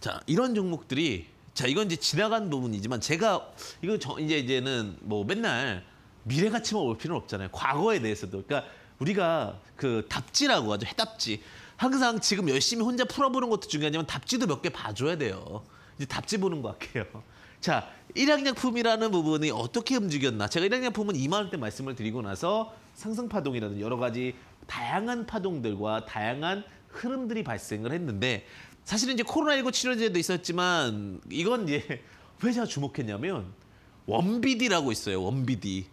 자, 이런 종목들이 자, 이건 이제 지나간 부분이지만 제가 이거 이제는 뭐 맨날 미래가치만 올 필요는 없잖아요. 과거에 대해서도. 그러니까 우리가 그 답지라고 하죠. 해답지. 항상 지금 열심히 혼자 풀어보는 것도 중요하지만 답지도 몇 개 봐줘야 돼요. 이제 답지 보는 거 할게요. 자, 일양약품이라는 부분이 어떻게 움직였나. 제가 일양약품은 2만 원대 말씀을 드리고 나서 상승파동이라든지 여러 가지 다양한 파동들과 다양한 흐름들이 발생을 했는데 사실은 이제 코로나19 치료제도 있었지만 이건 이제 왜 제가 주목했냐면 원비디라고 있어요. 원비디.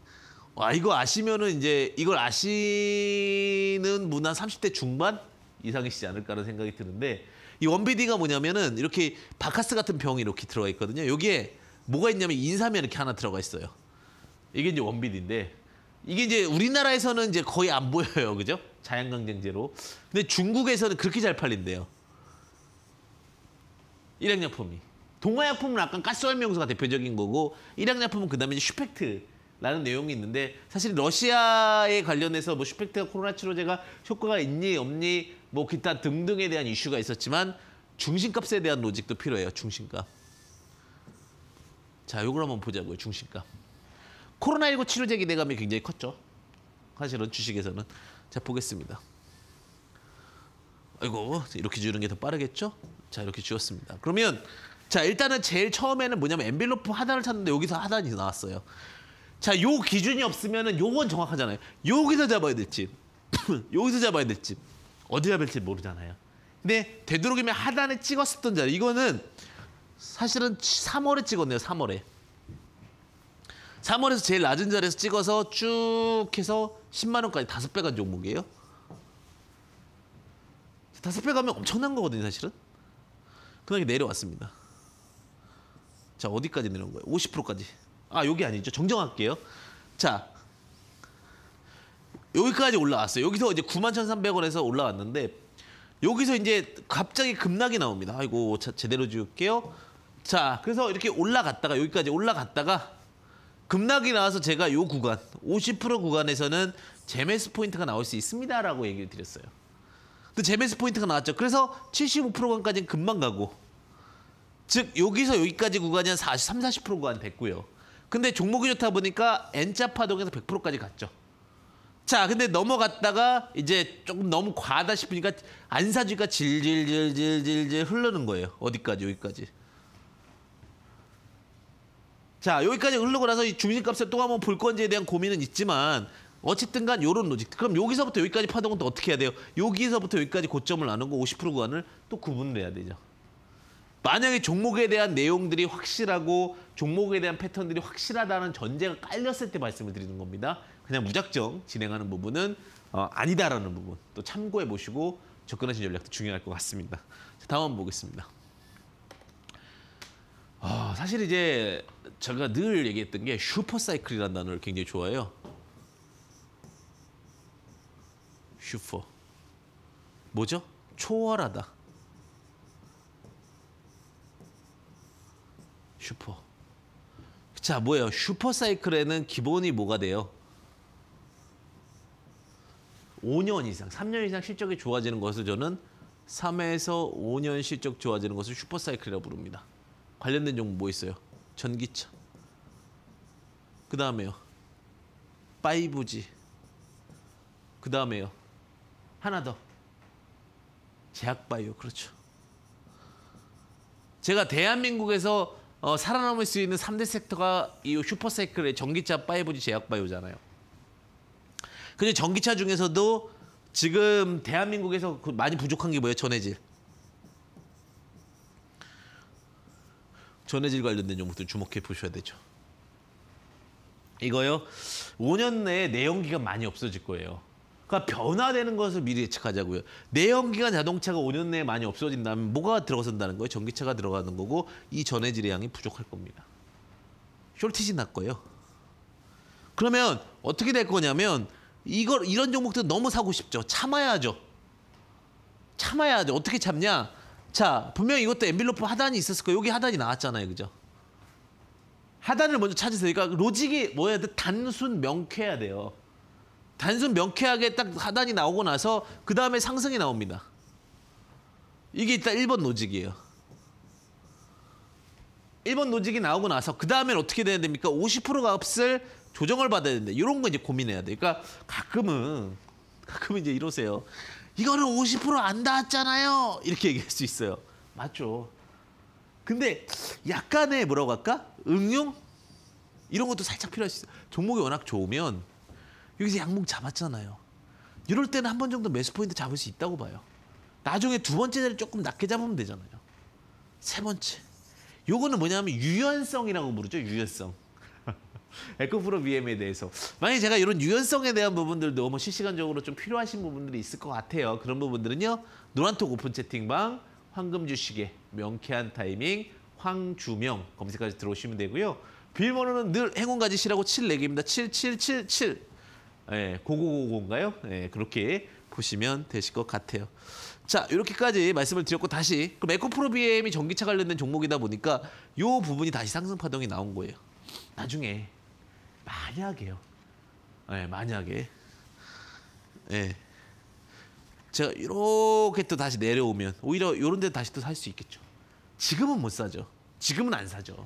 와, 이거 아시면은 이제 이걸 아시는 분 한 30대 중반 이상이시지 않을까라는 생각이 드는데 이 원비디가 뭐냐면은 이렇게 바카스 같은 병이 이렇게 들어가 있거든요. 여기에 뭐가 있냐면 인삼이 이렇게 하나 들어가 있어요. 이게 이제 원비디인데 이게 이제 우리나라에서는 이제 거의 안 보여요. 그죠? 자연강장제로. 근데 중국에서는 그렇게 잘 팔린대요. 일양약품이. 동화약품은 약간 가스활명소가 대표적인 거고 일양약품은 그다음에 이제 슈펙트라는 내용이 있는데 사실 러시아에 관련해서 뭐 슈펙트가 코로나 치료제가 효과가 있니 없니 뭐 기타 등등에 대한 이슈가 있었지만 중심값에 대한 로직도 필요해요. 중심값. 자, 요걸 한번 보자고요. 중심값. 코로나19 치료제 기대감이 굉장히 컸죠. 사실은 주식에서는. 자, 보겠습니다. 아이고, 이렇게 주는 게 더 빠르겠죠? 자, 이렇게 주었습니다. 그러면 자, 일단은 제일 처음에는 뭐냐면 엔벨로프 하단을 찾는데 여기서 하단이 나왔어요. 자, 요 기준이 없으면은 요건 정확하잖아요. 여기서 잡아야 될지 여기서 잡아야 될지 어디 잡아야 될지 모르잖아요. 근데 되도록이면 하단에 찍었었던 자리 이거는 사실은 3월에 찍었네요. 3월에 3월에서 제일 낮은 자리에서 찍어서 쭉 해서 10만 원까지 5배 간 종목이에요. 5배 가면 엄청난 거거든요. 사실은. 그다음에 내려왔습니다. 자, 어디까지 내려온 거예요? 50%까지. 아, 여기 아니죠. 정정할게요. 자, 여기까지 올라왔어요. 여기서 이제 91,300원에서 올라왔는데 여기서 이제 갑자기 급락이 나옵니다. 아이고, 자, 제대로 지울게요. 자, 그래서 이렇게 올라갔다가 여기까지 올라갔다가 급락이 나와서 제가 요 구간 50% 구간에서는 제메스 포인트가 나올 수 있습니다라고 얘기를 드렸어요. 근데 제메스 포인트가 나왔죠. 그래서 75% 구간까지는 금방 가고 즉 여기서 여기까지 구간이 한 40, 30, 40% 구간 됐고요. 근데 종목이 좋다 보니까 N자 파동에서 100%까지 갔죠. 자, 근데 넘어갔다가 이제 조금 너무 과하다 싶으니까 안 사주니까 질질질질질질 흐르는 거예요. 어디까지? 여기까지. 자, 여기까지 흐르고 나서 이 중심값을 또 한번 볼 건지에 대한 고민은 있지만 어쨌든 간 요런 로직. 그럼 여기서부터 여기까지 파동은 또 어떻게 해야 돼요? 여기서부터 여기까지 고점을 나누고 50% 구간을 또 구분을 해야 되죠. 만약에 종목에 대한 내용들이 확실하고 종목에 대한 패턴들이 확실하다는 전제가 깔렸을 때 말씀을 드리는 겁니다. 그냥 무작정 진행하는 부분은 아니다라는 부분 또 참고해 보시고 접근하신 전략도 중요할 것 같습니다. 자, 다음 한번 보겠습니다. 사실 이제 제가 늘 얘기했던 게 슈퍼사이클이라는 단어를 굉장히 좋아해요. 슈퍼. 뭐죠? 초월하다. 슈퍼. 자, 뭐예요? 슈퍼사이클에는 기본이 뭐가 돼요? 5년 이상, 3년 이상 실적이 좋아지는 것을 저는 3에서 5년 실적 좋아지는 것을 슈퍼사이클이라고 부릅니다. 관련된 종목 뭐 있어요? 전기차. 그 다음에요. 5G. 그 다음에요. 하나 더. 제약바이오. 그렇죠. 제가 대한민국에서 살아남을 수 있는 3대 섹터가 이 슈퍼사이클의 전기차, 5G, 제약바이오잖아요. 근데 전기차 중에서도 지금 대한민국에서 많이 부족한 게 뭐예요? 전해질. 전해질 관련된 종목들 주목해 보셔야 되죠. 이거요. 5년 내에 내연기관 많이 없어질 거예요. 그러니까 변화되는 것을 미리 예측하자고요. 내연기관 자동차가 5년 내에 많이 없어진다면 뭐가 들어선다는 거예요? 전기차가 들어가는 거고 이 전해질의 양이 부족할 겁니다. 숄티지 날 거예요. 그러면 어떻게 될 거냐면 이런 종목들 너무 사고 싶죠. 참아야죠. 참아야죠. 어떻게 참냐? 자, 분명히 이것도 엔빌로프 하단이 있었을 거예요. 여기 하단이 나왔잖아요. 그죠? 하단을 먼저 찾으세요. 그러니까 로직이 뭐야? 단순 명쾌해야 돼요. 단순 명쾌하게 딱 하단이 나오고 나서 그 다음에 상승이 나옵니다. 이게 일단 1번 로직이에요. 1번 로직이 나오고 나서 그 다음엔 어떻게 돼야 됩니까? 50% 값을 조정을 받아야 된다. 이런 거 이제 고민해야 돼. 그러니까 가끔은 이제 이러세요. 이거는 50%안 닿았잖아요. 이렇게 얘기할 수 있어요. 맞죠. 근데 약간의 뭐라고 할까? 응용? 이런 것도 살짝 필요할 수 있어요. 종목이 워낙 좋으면 여기서 양봉 잡았잖아요. 이럴 때는 한 번 정도 매수 포인트 잡을 수 있다고 봐요. 나중에 두 번째 자리 조금 낮게 잡으면 되잖아요. 세 번째. 요거는 뭐냐면 유연성이라고 부르죠. 유연성. 에코프로 BM에 대해서. 만약에 제가 이런 유연성에 대한 부분들도 뭐 실시간적으로 좀 필요하신 부분들이 있을 것 같아요. 그런 부분들은요. 노란톡 오픈 채팅방, 황금 주식의 명쾌한 타이밍, 황주명 검색까지 들어오시면 되고요. 비밀번호는 늘 행운 가지시라고 74개입니다. 7777. 예, 9990인가요? 예, 그렇게 보시면 되실 것 같아요. 자, 이렇게까지 말씀을 드렸고 다시 그럼 에코프로 BM이 전기차 관련된 종목이다 보니까 이 부분이 다시 상승 파동이 나온 거예요. 나중에 만약에요. 예, 만약에 예. 제가 이렇게 또 다시 내려오면 오히려 이런 데 다시 또 살 수 있겠죠. 지금은 못 사죠. 지금은 안 사죠.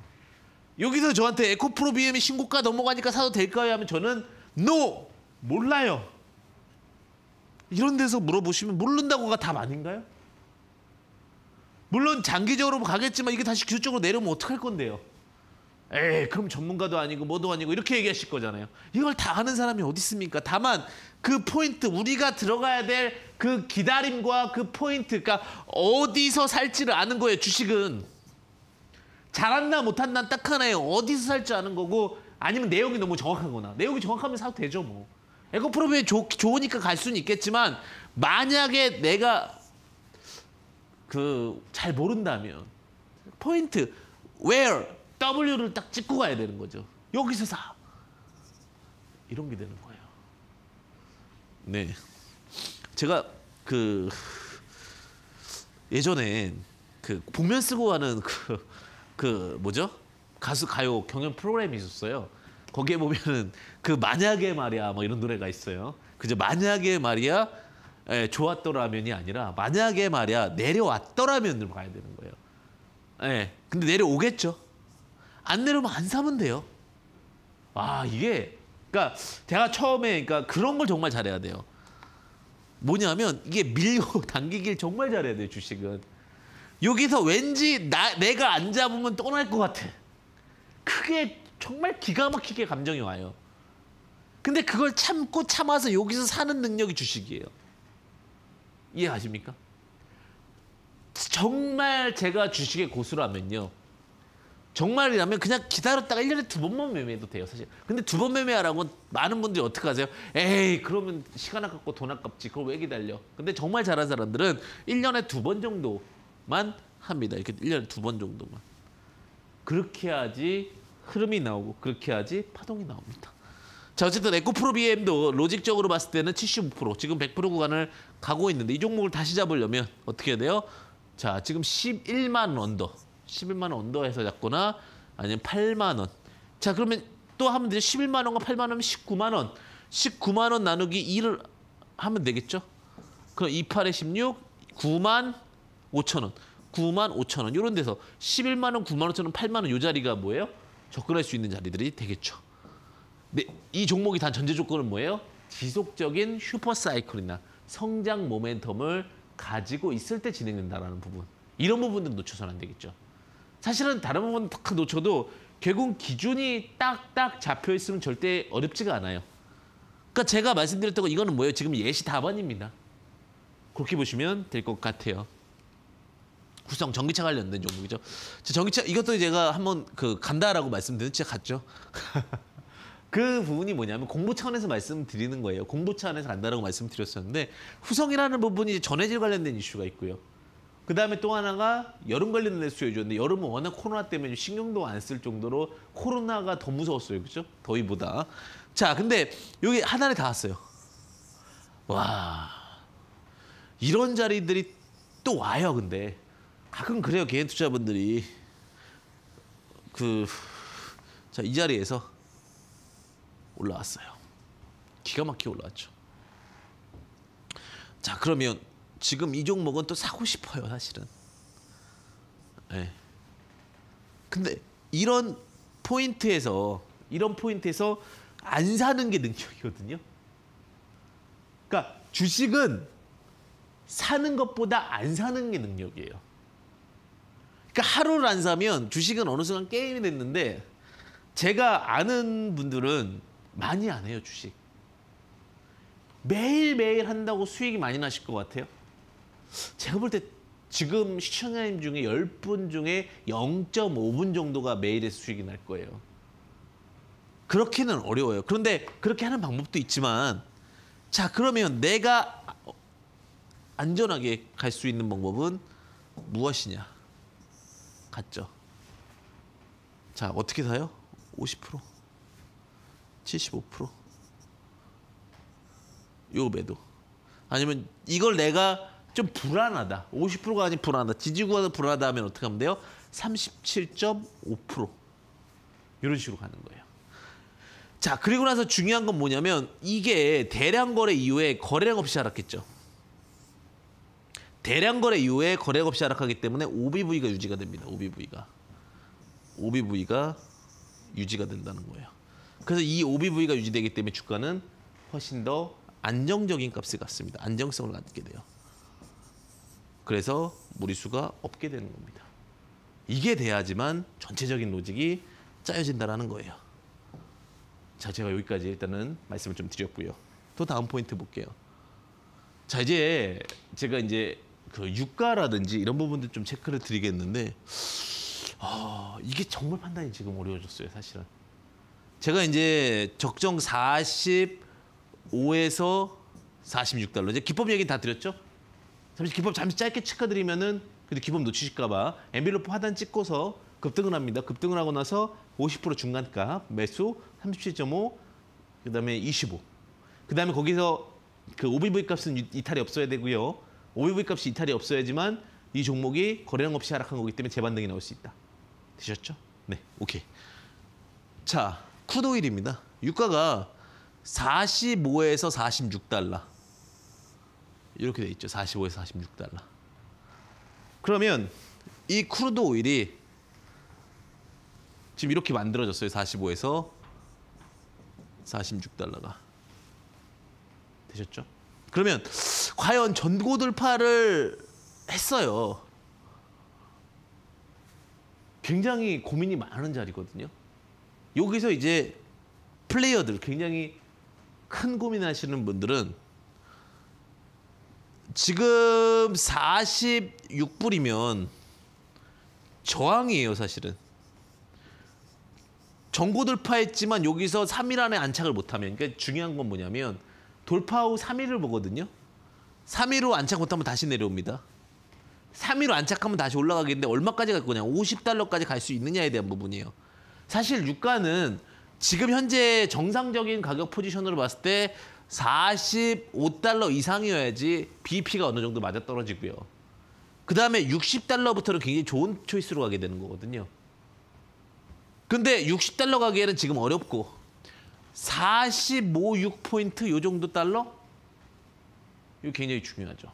여기서 저한테 에코프로 BM이 신고가 넘어가니까 사도 될까요? 하면 저는 NO! 몰라요. 이런 데서 물어보시면 모른다고가 답 아닌가요? 물론 장기적으로 가겠지만 이게 다시 기술적으로 내려오면 어떡할 건데요? 에이, 그럼 전문가도 아니고 뭐도 아니고 이렇게 얘기하실 거잖아요. 이걸 다 아는 사람이 어디 있습니까? 다만 그 포인트, 우리가 들어가야 될 그 기다림과 그 포인트, 그러니까 어디서 살지를 아는 거예요. 주식은. 잘한다 못한다 딱 하나예요. 어디서 살지 아는 거고 아니면 내용이 너무 정확하거나. 내용이 정확하면 사도 되죠 뭐. 에코프로비에 좋으니까 갈 수는 있겠지만 만약에 내가 잘 모른다면 포인트, where, W를 딱 찍고 가야 되는 거죠. 여기서 사. 이런 게 되는 거예요. 네. 제가 예전에 복면 쓰고 하는 뭐죠? 가수 가요 경연 프로그램이 있었어요. 거기에 보면은 만약에 말이야 뭐 이런 노래가 있어요. 그죠? 만약에 말이야 좋았더라면이 아니라 만약에 말이야 내려왔더라면으로 가야 되는 거예요. 예. 근데 내려오겠죠. 안 내려오면 안 사면 돼요. 아, 이게 그러니까 제가 처음에 그러니까 그런 걸 정말 잘해야 돼요. 뭐냐면 이게 밀고 당기길 정말 잘해야 돼요, 주식은. 여기서 왠지 내가 안 잡으면 떠날 것 같아. 크게 정말 기가 막히게 감정이 와요. 근데 그걸 참고 참아서 여기서 사는 능력이 주식이에요. 이해하십니까? 정말 제가 주식의 고수라면요. 정말이라면 그냥 기다렸다가 1년에 2번만 매매해도 돼요, 사실. 근데 2번 매매하라고 많은 분들이 어떻게 하세요? 에이, 그러면 시간 아깝고 돈 아깝지. 그걸 왜 기다려? 근데 정말 잘하는 사람들은 1년에 2번 정도만 합니다. 이렇게 1년에 2번 정도만. 그렇게 해야지 흐름이 나오고 그렇게 해야지 파동이 나옵니다. 자, 어쨌든 에코프로 BM도 로직적으로 봤을 때는 75%, 지금 100% 구간을 가고 있는데 이 종목을 다시 잡으려면 어떻게 해야 돼요? 자, 지금 11만 원 언더. 11만 원 언더에서 잡거나 아니면 8만 원. 자, 그러면 또 하면 되죠. 11만 원과 8만 원이면 19만 원. 19만 원 나누기 2를 하면 되겠죠. 그럼 28에 16, 9만 5천 원. 9만 5천 원. 이런 데서 11만 원, 9만 5천 원, 8만 원 이 자리가 뭐예요? 접근할 수 있는 자리들이 되겠죠. 근데 이 종목이 단 전제 조건은 뭐예요? 지속적인 슈퍼사이클이나 성장 모멘텀을 가지고 있을 때 진행된다는 부분. 이런 부분들은 놓쳐서는 안 되겠죠. 사실은 다른 부분 딱 놓쳐도 결국 기준이 딱딱 잡혀 있으면 절대 어렵지가 않아요. 그러니까 제가 말씀드렸던 거 이거는 뭐예요? 지금 예시 답안입니다. 그렇게 보시면 될 것 같아요. 구성 전기차 관련된 종목이죠. 전기차 이것도 제가 한번 간다라고 말씀드린 진짜 갔죠. 그 부분이 뭐냐면 공부 차원에서 말씀드리는 거예요. 공부 차원에서 간다라고 말씀드렸었는데 후성이라는 부분이 전해질 관련된 이슈가 있고요. 그 다음에 또 하나가 여름 관련된 수요였는데 여름은 워낙 코로나 때문에 신경도 안 쓸 정도로 코로나가 더 무서웠어요. 그죠? 더위보다. 자, 근데 여기 하나를 다 왔어요. 와, 이런 자리들이 또 와요. 근데 가끔 그래요. 개인 투자분들이 자, 이 자리에서 올라왔어요. 기가 막히게 올라왔죠. 자, 그러면 지금 이 종목은 또 사고 싶어요, 사실은. 네. 근데 이런 포인트에서 안 사는 게 능력이거든요. 그러니까 주식은 사는 것보다 안 사는 게 능력이에요. 그러니까 하루를 안 사면 주식은 어느 순간 게임이 됐는데 제가 아는 분들은 많이 안 해요, 주식. 매일매일 한다고 수익이 많이 나실 것 같아요? 제가 볼 때 지금 시청자님 중에 10분 중에 0.5분 정도가 매일의 수익이 날 거예요. 그렇게는 어려워요. 그런데 그렇게 하는 방법도 있지만 자, 그러면 내가 안전하게 갈 수 있는 방법은 무엇이냐? 같죠? 자, 어떻게 사요? 50%, 75%. 요 매도. 아니면 이걸 내가 좀 불안하다. 50%가 아닌 불안하다. 지지구가 불안하다 하면 어떻게 하면 돼요? 37.5%. 이런 식으로 가는 거예요. 자, 그리고 나서 중요한 건 뭐냐면 이게 대량 거래 이후에 거래량 없이 하락했죠. 대량 거래 이후에 거래량 없이 하락하기 때문에 OBV가 유지가 됩니다. OBV가 유지가 된다는 거예요. 그래서 이 OBV가 유지되기 때문에 주가는 훨씬 더 안정적인 값을 갖습니다. 안정성을 갖게 돼요. 그래서 무리수가 없게 되는 겁니다. 이게 돼야지만 전체적인 로직이 짜여진다는 거예요. 자, 제가 여기까지 일단은 말씀을 좀 드렸고요. 또 다음 포인트 볼게요. 자, 이제 제가 이제 그 유가라든지 이런 부분들 좀 체크를 드리겠는데 이게 정말 판단이 지금 어려워졌어요, 사실은. 제가 이제 적정 45에서 46달러. 이제 기법 얘기 다 드렸죠? 기법 잠시 짧게 체크드리면은 근데 기법 놓치실까봐 엔빌로프 하단 찍고서 급등을 합니다. 급등을 하고 나서 50% 중간가 매수 37.5, 그다음에 25. 그다음에 거기서 그 OBV 값은 이탈이 없어야 되고요. OBV 값이 이탈이 없어야지만 이 종목이 거래량 없이 하락한 거기 때문에 재반등이 나올 수 있다. 되셨죠? 네, 오케이. 자, 크루도일입니다. 유가가 45에서 46달러. 이렇게 돼 있죠. 45에서 46달러. 그러면 이 크루드 오일이 지금 이렇게 만들어졌어요. 45에서 46달러가. 되셨죠? 그러면 과연 전고 돌파를 했어요. 굉장히 고민이 많은 자리거든요. 여기서 이제 플레이어들, 굉장히 큰 고민하시는 분들은 지금 46불이면 저항이에요, 사실은. 전고 돌파했지만 여기서 3일 안에 안착을 못하면, 그러니까 중요한 건 뭐냐면 돌파 후 3일을 보거든요. 3일 후 안착 못하면 다시 내려옵니다. 3일 후 안착하면 다시 올라가겠는데 얼마까지 갈 거냐, 50달러까지 갈 수 있느냐에 대한 부분이에요. 사실 유가는 지금 현재 정상적인 가격 포지션으로 봤을 때 45달러 이상이어야지 BP가 어느 정도 맞아떨어지고요. 그 다음에 60달러부터는 굉장히 좋은 초이스로 가게 되는 거거든요. 근데 60달러 가기에는 지금 어렵고 45, 6포인트 요 정도 달러? 이거 굉장히 중요하죠.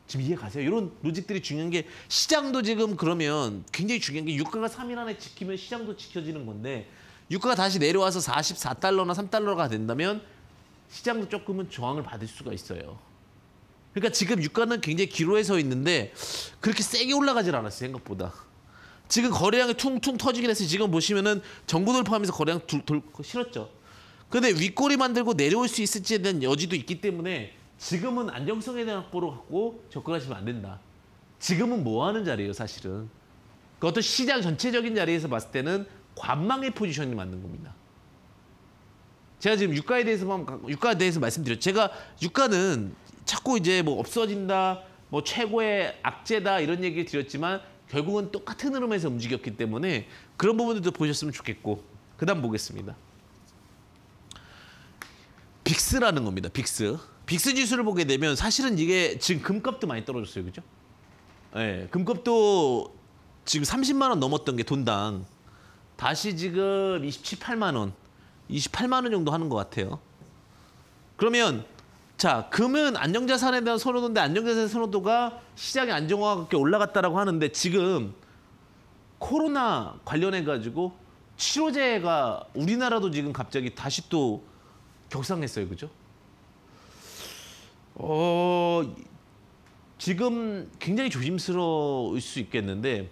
지금 이해 가세요? 이런 로직들이 중요한 게, 시장도 지금 그러면 굉장히 중요한 게 유가가 3일 안에 지키면 시장도 지켜지는 건데, 유가가 다시 내려와서 44달러나 3달러가 된다면 시장도 조금은 저항을 받을 수가 있어요. 그러니까 지금 유가는 굉장히 기로에 서 있는데 그렇게 세게 올라가질 않았어요, 생각보다. 지금 거래량이 퉁퉁 터지긴 했어요. 지금 보시면은 전고 돌파하면서 거래량 실었죠. 근데 윗꼬리 만들고 내려올 수 있을지에 대한 여지도 있기 때문에 지금은 안정성에 대한 확보로 갖고 접근하시면 안 된다. 지금은 뭐 하는 자리예요, 사실은. 그것도 시장 전체적인 자리에서 봤을 때는 관망의 포지션이 맞는 겁니다. 제가 지금 유가에 대해서 말씀드렸죠. 제가 유가는 자꾸 이제 뭐 없어진다, 뭐 최고의 악재다 이런 얘기를 드렸지만 결국은 똑같은 흐름에서 움직였기 때문에 그런 부분들도 보셨으면 좋겠고, 그 다음 보겠습니다. 빅스라는 겁니다. 빅스 지수를 보게 되면 사실은 이게 지금 금값도 많이 떨어졌어요, 그죠? 네, 금값도 지금 30만 원 넘었던 게 돈당 다시 지금 28만 원 정도 하는 것 같아요. 그러면 자, 금은 안정자산에 대한 선호도인데 안정자산 선호도가 시장의 안정화가 그렇게 올라갔다라고 하는데 지금 코로나 관련해 가지고 치료제가 우리나라도 지금 갑자기 다시 또 격상했어요, 그죠? 지금 굉장히 조심스러울 수 있겠는데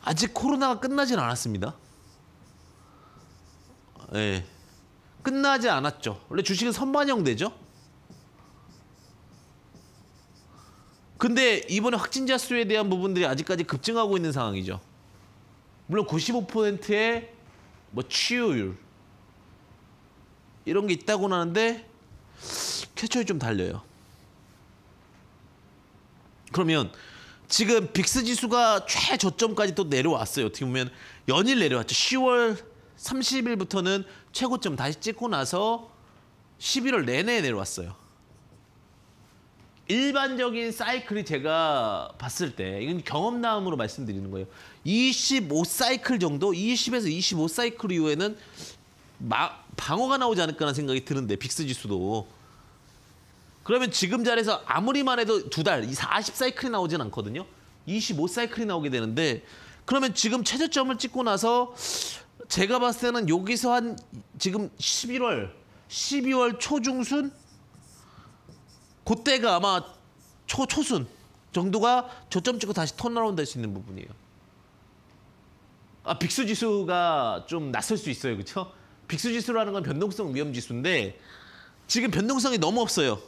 아직 코로나가 끝나진 않았습니다. 예, 끝나지 않았죠. 원래 주식은 선반영되죠. 근데 이번에 확진자 수에 대한 부분들이 아직까지 급증하고 있는 상황이죠. 물론 95%의 뭐 치유율 이런 게 있다고는 하는데 쾌초에 좀 달려요. 그러면 지금 빅스 지수가 최저점까지 또 내려왔어요. 어떻게 보면 연일 내려왔죠. 10월 30일부터는 최고점 다시 찍고 나서 11월 내내 내려왔어요. 일반적인 사이클이 제가 봤을 때 이건 경험담으로 말씀드리는 거예요. 25사이클 정도, 20에서 25사이클 이후에는 방어가 나오지 않을까라는 생각이 드는데 빅스 지수도. 그러면 지금 자리에서 아무리만 해도 두 달, 40사이클이 나오진 않거든요. 25사이클이 나오게 되는데 그러면 지금 최저점을 찍고 나서 제가 봤을 때는 여기서 한 지금 12월 초중순 그때가 아마 초순 정도가 저점 찍고 다시 턴어라운드 할 수 있는 부분이에요. 빅스 지수가 좀 낯설 수 있어요. 그렇죠? 빅스 지수라는 건 변동성 위험 지수인데 지금 변동성이 너무 없어요.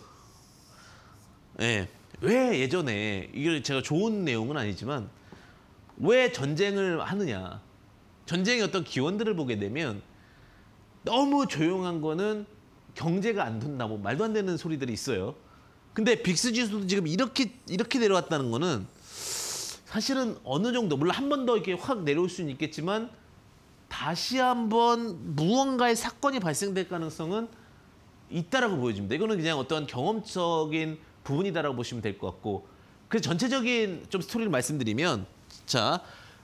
예. 왜 예전에 이게 제가 좋은 내용은 아니지만 왜 전쟁을 하느냐. 전쟁의 어떤 기원들을 보게 되면 너무 조용한 거는 경제가 안 된다고 말도 안 되는 소리들이 있어요. 근데 빅스 지수도 지금 이렇게 내려왔다는 거는 사실은 어느 정도 물론 한 번 더 이렇게 확 내려올 수는 있겠지만 다시 한번 무언가의 사건이 발생될 가능성은 있다라고 보여집니다. 이거는 그냥 어떤 경험적인 부분이다라고 보시면 될 것 같고 그래서 전체적인 좀 스토리를 말씀드리면 자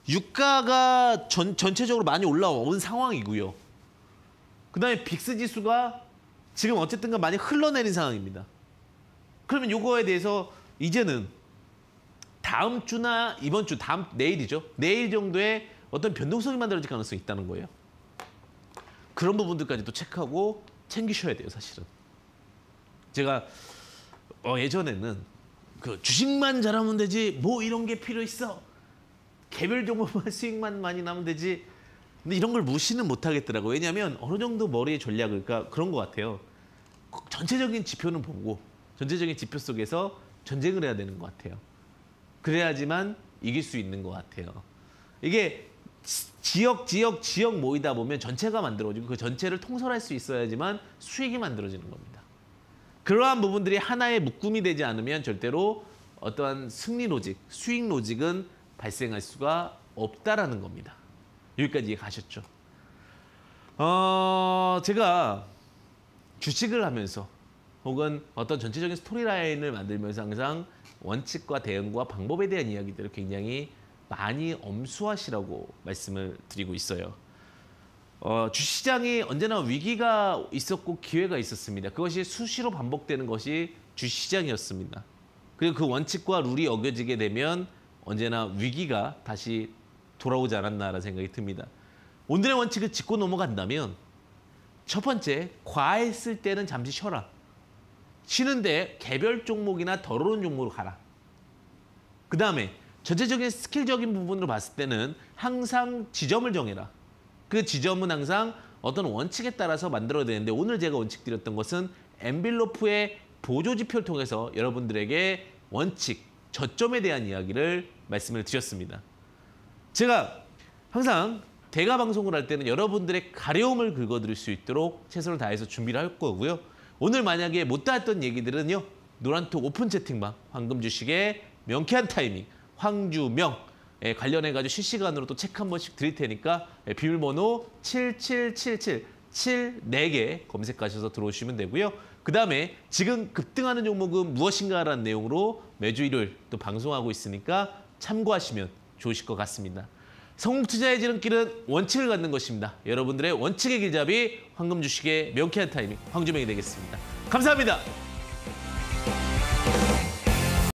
유가가 전체적으로 많이 올라온 상황이고요. 그다음에 빅스 지수가 지금 어쨌든가 많이 흘러내린 상황입니다. 그러면 요거에 대해서 이제는 다음 주나 이번 주 내일이죠. 내일 정도에 어떤 변동성이 만들어질 가능성이 있다는 거예요. 그런 부분들까지도 체크하고 챙기셔야 돼요, 사실은. 제가 예전에는 그 주식만 잘하면 되지 뭐 이런 게 필요 있어. 개별 종목만 수익만 많이 나면 되지. 근데 이런 걸 무시는 못 하겠더라고요. 왜냐하면 어느 정도 머리의 전략을 그러니까 그런 것 같아요. 전체적인 지표는 보고 전체적인 지표 속에서 전쟁을 해야 되는 것 같아요. 그래야지만 이길 수 있는 것 같아요. 이게 지역 모이다 보면 전체가 만들어지고 그 전체를 통솔할 수 있어야지만 수익이 만들어지는 겁니다. 그러한 부분들이 하나의 묶음이 되지 않으면 절대로 어떠한 승리 로직, 수익 로직은 발생할 수가 없다라는 겁니다. 여기까지 이해 가셨죠? 제가 주식을 하면서 혹은 어떤 전체적인 스토리라인을 만들면서 항상 원칙과 대응과 방법에 대한 이야기들을 굉장히 많이 엄수하시라고 말씀을 드리고 있어요. 주시장이 언제나 위기가 있었고 기회가 있었습니다. 그것이 수시로 반복되는 것이 주시장이었습니다. 그리고 그 원칙과 룰이 어겨지게 되면 언제나 위기가 다시 돌아오지 않았나라는 생각이 듭니다. 오늘의 원칙을 짚고 넘어간다면 첫 번째, 과했을 때는 잠시 쉬어라. 쉬는데 개별 종목이나 덜 오른 종목으로 가라. 그 다음에 전체적인 스킬적인 부분으로 봤을 때는 항상 지점을 정해라. 그 지점은 항상 어떤 원칙에 따라서 만들어야 되는데 오늘 제가 원칙 드렸던 것은 엔빌로프의 보조지표를 통해서 여러분들에게 원칙, 저점에 대한 이야기를 말씀을 드렸습니다. 제가 항상 대가 방송을 할 때는 여러분들의 가려움을 긁어드릴 수 있도록 최선을 다해서 준비를 할 거고요. 오늘 만약에 못다 했던 얘기들은요. 노란톡 오픈 채팅방, 황금 주식의 명쾌한 타이밍, 황주명에 관련해가지고 실시간으로 또 체크 한 번씩 드릴 테니까 비밀번호 7777 74개 검색하셔서 들어오시면 되고요. 그 다음에 지금 급등하는 종목은 무엇인가라는 내용으로 매주 일요일 또 방송하고 있으니까 참고하시면 좋으실 것 같습니다. 성공 투자의 지름길은 원칙을 갖는 것입니다. 여러분들의 원칙의 길잡이 황금 주식의 명쾌한 타이밍 황주명이 되겠습니다. 감사합니다.